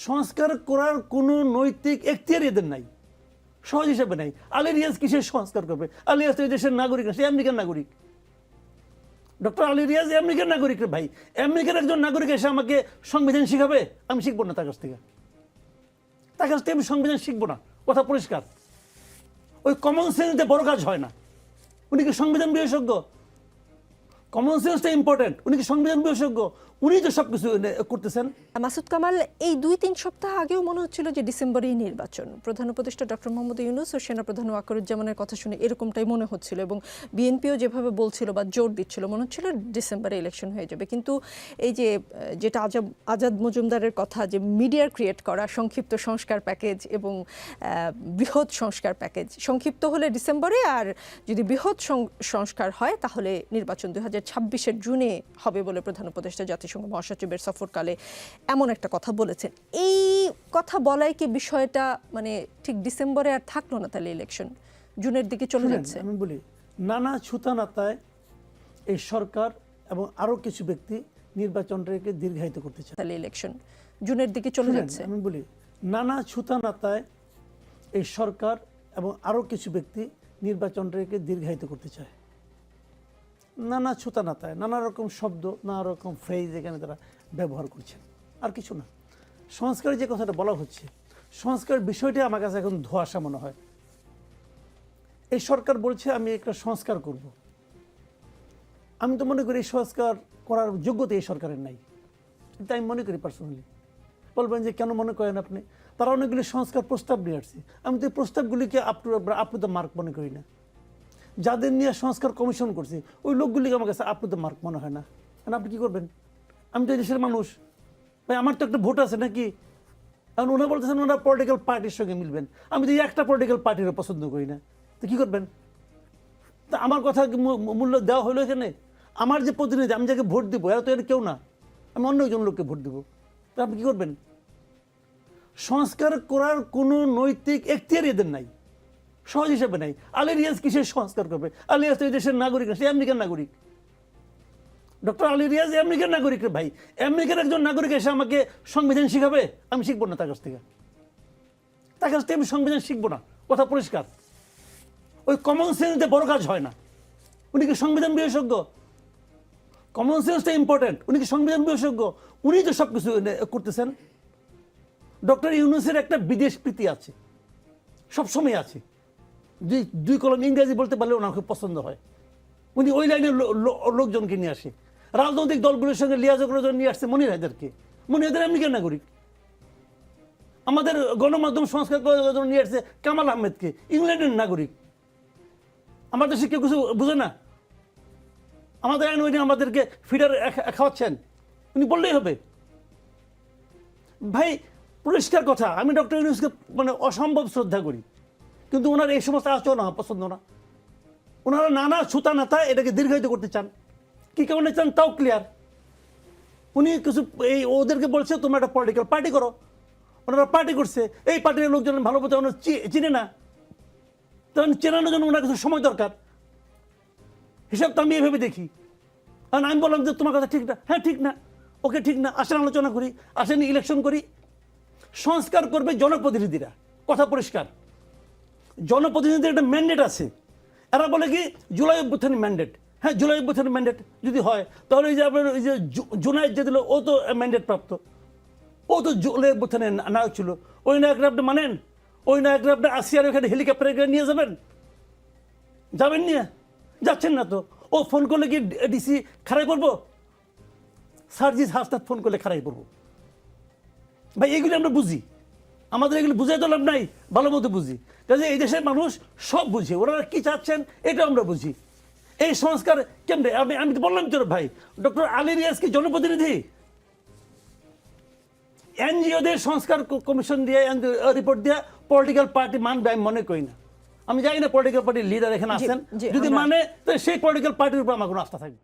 সংস্কার করার কোনো নৈতিক এখতিয়ার এদের নাই, সহজ হিসাবে নাই। আলী রিয়াজ কিসের সংস্কার করবে? আলী রিয়াজ তো এই দেশের নাগরিক না, সে আমেরিকার নাগরিক। ডক্টর আলী রিয়াজ আমেরিকার নাগরিক রে ভাই। আমেরিকার একজন নাগরিক এসে আমাকে সংবিধান শিখাবে? আমি শিখবো না তার কাছ থেকে। তার কাছ থেকে আমি সংবিধান শিখবো না, কথা পরিষ্কার। ওই কমন সেন্স দিয়ে বড় কাজ হয় না। উনি কি সংবিধান বিশেষজ্ঞ? কমন সেন্সটা ইম্পর্টেন্ট। উনি কি সংবিধান বিশেষজ্ঞ? উনি তো সবকিছু করতেছেন। মাসুদ কামাল, এই 2-3 সপ্তাহ আগেও মনে হচ্ছিল যে ডিসেম্বরেই নির্বাচন। প্রধান উপদেষ্টা ডক্টর মোহাম্মদ ইউনূস ও সেনাপ্রধান ওয়াকারুজ্জামানের কথা শুনে এরকমটাই মনে হচ্ছিল, এবং বিএনপিও যেভাবে বলছিল বা জোর দিচ্ছিল, মনে হচ্ছিল ডিসেম্বরে ইলেকশন হয়ে যাবে। কিন্তু এই যে যেটা আজাদ মজুমদারের কথা, যে মিডিয়ার ক্রিয়েট করা সংক্ষিপ্ত সংস্কার প্যাকেজ এবং বৃহৎ সংস্কার প্যাকেজ, সংক্ষিপ্ত হলে ডিসেম্বরে, আর যদি বৃহৎ সংস্কার হয় তাহলে নির্বাচন 2026-এর জুনে হবে বলে প্রধান উপদেষ্টা জাতিসংঘ মহাসচিবের সফরকালে এমন একটা কথা বলেছেন। এই কথা বলায় কি বিষয়টা মানে ঠিক ডিসেম্বরে আর থাকলো না, তাহলে ইলেকশন জুনের দিকে চলে যাচ্ছে? আমি বলি, নানা ছুতানাতায় এই সরকার এবং আরো কিছু ব্যক্তি নির্বাচনটাকে দীর্ঘায়িত করতে চায়। তাহলে ইলেকশন জুনের দিকে চলে যাচ্ছে। আমি বলি, নানা ছুতানাতায় এই সরকার এবং আরো কিছু ব্যক্তি নির্বাচনটাকে দীর্ঘায়িত করতে চায়। নানা ছুতানাতায় নানা রকম শব্দ, নানা রকম ফ্রেজ এখানে তারা ব্যবহার করছেন, আর কিছু না। সংস্কারের যে কথাটা বলা হচ্ছে, সংস্কার বিষয়টি আমার কাছে এখন ধোঁয়াশা মনে হয়। এই সরকার বলছে আমি একটা সংস্কার করব। আমি তো মনে করি এই সংস্কার করার যোগ্যতা এই সরকারের নাই, কিন্তু আমি মনে করি পার্সোনালি। বলবেন যে কেন মনে করেন আপনি? তারা অনেকগুলি সংস্কার প্রস্তাব নিয়ে আসছে। আমি তো এই প্রস্তাবগুলিকে আপ টু দ্য মার্ক মনে করি না। যাদের নিয়ে সংস্কার কমিশন করছে ওই লোকগুলিকে আমার কাছে আপ টু দ্য মার্ক মনে হয় না। কারণ আপনি কী করবেন? আমি তো এই দেশের মানুষ ভাই, আমার তো একটা ভোট আছে নাকি? কারণ ওনারা বলতেছেন ওনারা পলিটিক্যাল পার্টির সঙ্গে মিলবেন। আমি তো একটা পলিটিক্যাল পার্টিরও পছন্দ করি না, তো কী করবেন? তা আমার কথা মূল্য দেওয়া হলো এখানে? আমার যে প্রতিনিধি, আমি যাকে ভোট দেবো, এরা তো এর কেউ না, আমি অন্য একজন লোককে ভোট দেবো। তা আপনি কী করবেন? সংস্কার করার কোনো নৈতিক এখতিয়ার এদের নাই, সহজ হিসাবে নাই। আলী রিয়াজ কিসের সংস্কার করবে? আলী রিয়াজ তো এই দেশের নাগরিক না, সে আমেরিকার নাগরিক। ডক্টর আলী রিয়াজ আমেরিকার নাগরিক রে ভাই। আমেরিকার একজন নাগরিক এসে আমাকে সংবিধান শিখাবে? আমি শিখবো না তার কাছ থেকে। তার কাছ থেকে আমি সংবিধান শিখবো না, কথা পরিষ্কার। ওই কমন সেন্স দিয়ে বড় কাজ হয় না। উনি কি সংবিধান বিশেষজ্ঞ? কমন সেন্সটা ইম্পর্টেন্ট। উনি কি সংবিধান বিশেষজ্ঞ? উনি তো সবকিছু করতেছেন। ডক্টর ইউনূসের একটা বিদেশ প্রীতি আছে, সবসময় আছে। দুই কলম ইংরেজি বলতে পারলে ওনার খুব পছন্দ হয়। উনি ওই লাইনের লোকজনকে নিয়ে আসে। রাজনৈতিক দলগুলোর সঙ্গে লিয়াজোগ নিয়ে আসছে মনির হায়দারকে। মনির হায়দার আমেরিকার নাগরিক। আমাদের গণমাধ্যম সংস্কার করার জন্য নিয়ে আসছে কামাল আহমেদকে, ইংল্যান্ডের নাগরিক। আমাদের দেশে কেউ কিছু বুঝে না? আমাদের আইন উনি আমাদেরকে ফিডার খাওয়াচ্ছেন, উনি বললেই হবে। ভাই পরিষ্কার কথা, আমি ডক্টর ইউনূসকে মানে অসম্ভব শ্রদ্ধা করি, কিন্তু ওনার এই সমস্ত আচরণ আমার পছন্দ না। ওনারা নানা ছুতা নাতা এটাকে দীর্ঘায়িত করতে চান। কী কারণে চান তাও ক্লিয়ার। উনি কিছু এই ওদেরকে বলছে তোমরা একটা পলিটিক্যাল পার্টি করো। ওনারা পার্টি করছে, এই পার্টির লোকজন ভালো মতো ওনারা চিনে না, তখন চেনানোর জন্য ওনার কিছু সময় দরকার। হিসাব তো আমি এভাবে দেখি। কারণ আমি বললাম যে তোমার কথা ঠিক না, হ্যাঁ ঠিক না, ওকে ঠিক না, আসেন আলোচনা করি, আসেন ইলেকশন করি। সংস্কার করবে জনপ্রতিনিধিরা, কথা পরিষ্কার। জনপ্রতিনিধিদের একটা ম্যান্ডেট আছে। এরা বলে কি জুলাই অভ্যুত্থানের ম্যান্ডেট। হ্যাঁ, জুলাই অভ্যুত্থানের ম্যান্ডেট যদি হয় তাহলে এই যে আপনার ওই যে জুনায়েদ যে দিল, ও তো ম্যান্ডেট প্রাপ্ত, ও তো জুলাই অভ্যুত্থানের নায়ক ছিল। ওই নায়করা আপনি মানেন? ওই নায়করা আপনি আসিয়ার ওখানে হেলিকপ্টারে নিয়ে যাবেন? যাবেন নিয়ে? যাচ্ছেন না তো। ও ফোন করলে কি ডিসি খারাই পড়বো? সার্জিস হাসনাত ফোন করলে খারাই পড়বো? ভাই এগুলি আমরা বুঝি, আমাদের এগুলো বুঝাই তো লাভ নাই, ভালো মতো বুঝি। কাজে এই দেশের মানুষ সব বুঝে, ওনারা কি চাচ্ছেন এটা আমরা বুঝি। এই সংস্কার কেমনে? আমি তো বললাম তো ভাই, ডক্টর আলী রিয়াজ কি জনপ্রতিনিধি? এনজিওদের সংস্কার কমিশন দিয়ে রিপোর্ট দিয়ে পলিটিক্যাল পার্টি মানবে আমি মনে করি না। আমি জানি না পলিটিক্যাল পার্টির লিডার এখানে আছেন, যদি মানে তো সেই পলিটিক্যাল পার্টির উপর আমার কোনো আস্থা থাকবে।